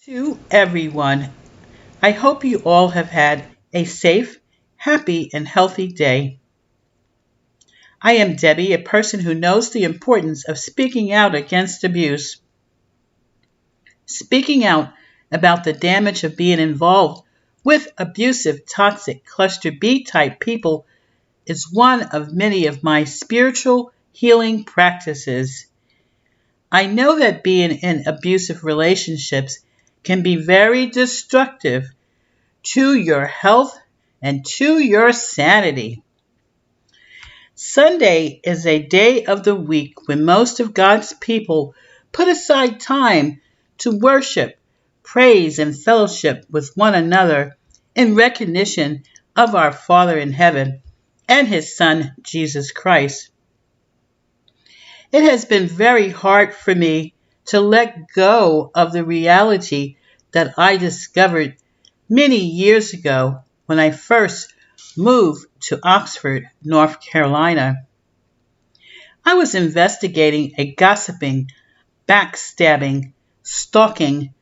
To everyone, I hope you all have had a safe, happy, and healthy day. I am Debbie, a person who knows the importance of speaking out against abuse. Speaking out about the damage of being involved with abusive, toxic, cluster B type people is one of many of my spiritual healing practices. I know that being in abusive relationships can be very destructive to your health and to your sanity. Sunday is a day of the week when most of God's people put aside time to worship, praise, and fellowship with one another in recognition of our Father in heaven and His Son, Jesus Christ. It has been very hard for me to let go of the reality that I discovered many years ago when I first moved to Oxford, North Carolina. I was investigating a gossiping, backstabbing, stalking,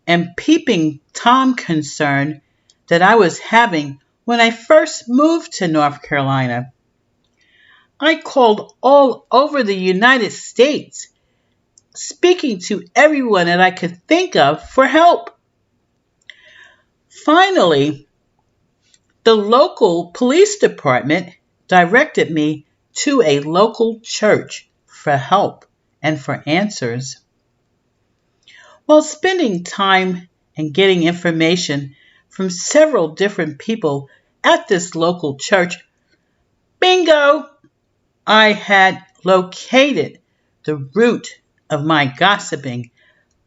and peeping Tom concern that I was having when I first moved to North Carolina. I called all over the United States, speaking to everyone that I could think of for help. Finally, the local police department directed me to a local church for help and for answers. While spending time and getting information from several different people at this local church, bingo! I had located the root of my gossiping,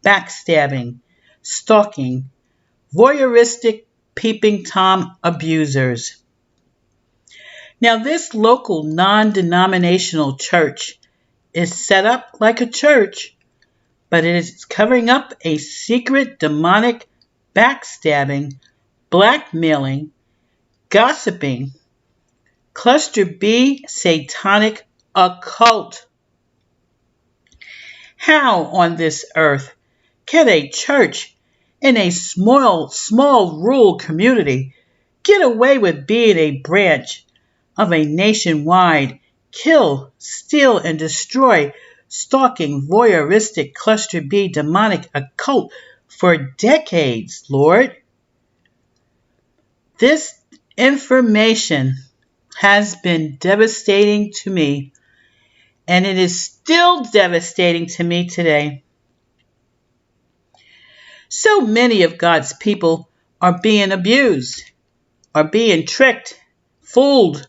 backstabbing, stalking, voyeuristic peeping Tom abusers. Now, this local non-denominational church is set up like a church, but it is covering up a secret demonic backstabbing, blackmailing, gossiping, cluster B satanic occult. How on this earth can a church in a small rural community get away with being a branch of a nationwide kill, steal, and destroy stalking, voyeuristic cluster B demonic occult for decades, Lord? This information has been devastating to me, and it is still devastating to me today. So many of God's people are being abused, are being tricked, fooled,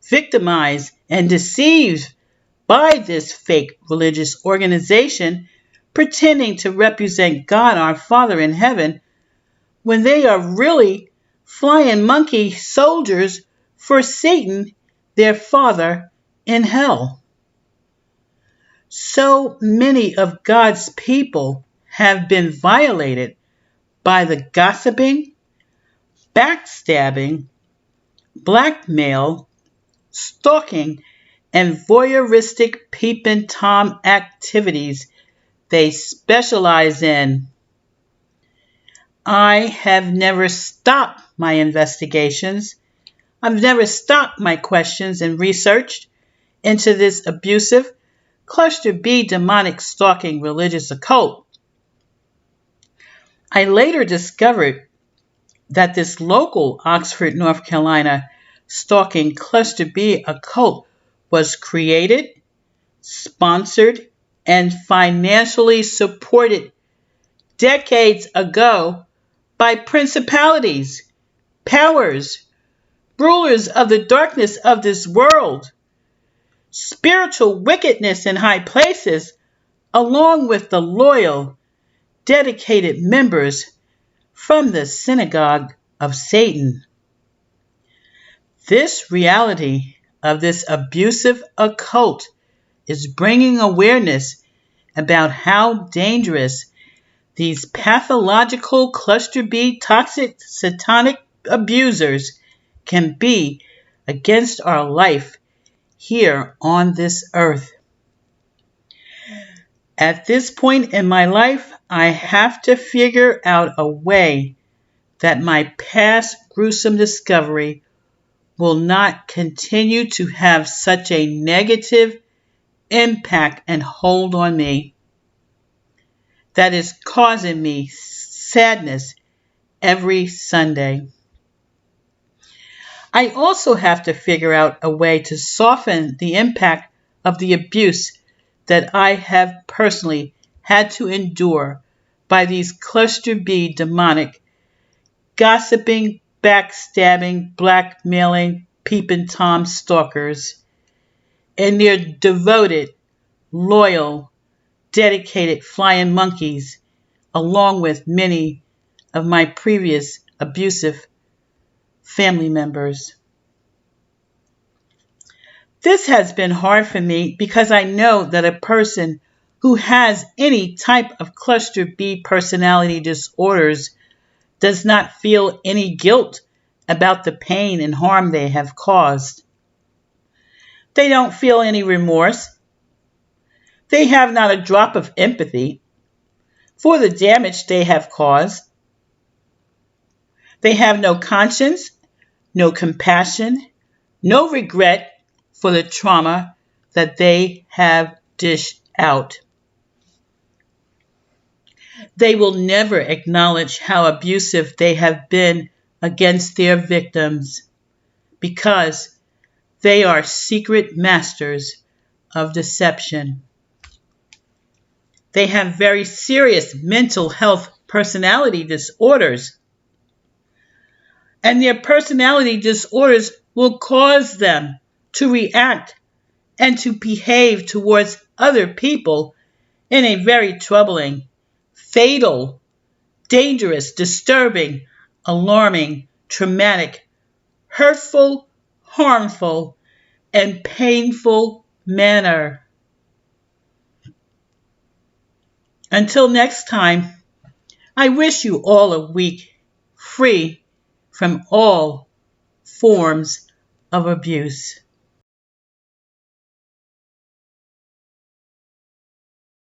victimized, and deceived by this fake religious organization pretending to represent God our Father in heaven when they are really flying monkey soldiers for Satan, their father in hell. So many of God's people have been violated by the gossiping, backstabbing, blackmail, stalking, and voyeuristic peeping Tom activities they specialize in. I have never stopped my investigations. I've never stopped my questions and research into this abusive, cluster B demonic stalking religious occult. I later discovered that this local Oxford, North Carolina stalking cluster B occult was created, sponsored, and financially supported decades ago by principalities, powers, rulers of the darkness of this world, spiritual wickedness in high places, along with the loyal, dedicated members from the synagogue of Satan. This reality of this abusive occult is bringing awareness about how dangerous these pathological cluster B toxic satanic abusers can be against our life here on this earth. At this point in my life, I have to figure out a way that my past gruesome discovery will not continue to have such a negative impact and hold on me that is causing me sadness every Sunday. I also have to figure out a way to soften the impact of the abuse that I have personally had to endure by these cluster B demonic, gossiping, backstabbing, blackmailing, peeping Tom stalkers, and their devoted, loyal, dedicated flying monkeys, along with many of my previous abusive family members. This has been hard for me because I know that a person who has any type of cluster B personality disorders does not feel any guilt about the pain and harm they have caused. They don't feel any remorse. They have not a drop of empathy for the damage they have caused. They have no conscience, no compassion, no regret for the trauma that they have dished out. They will never acknowledge how abusive they have been against their victims because they are secret masters of deception. They have very serious mental health personality disorders, and their personality disorders will cause them to react and to behave towards other people in a very troubling, fatal, dangerous, disturbing, alarming, traumatic, hurtful, harmful, and painful manner. Until next time, I wish you all a week free from all forms of abuse.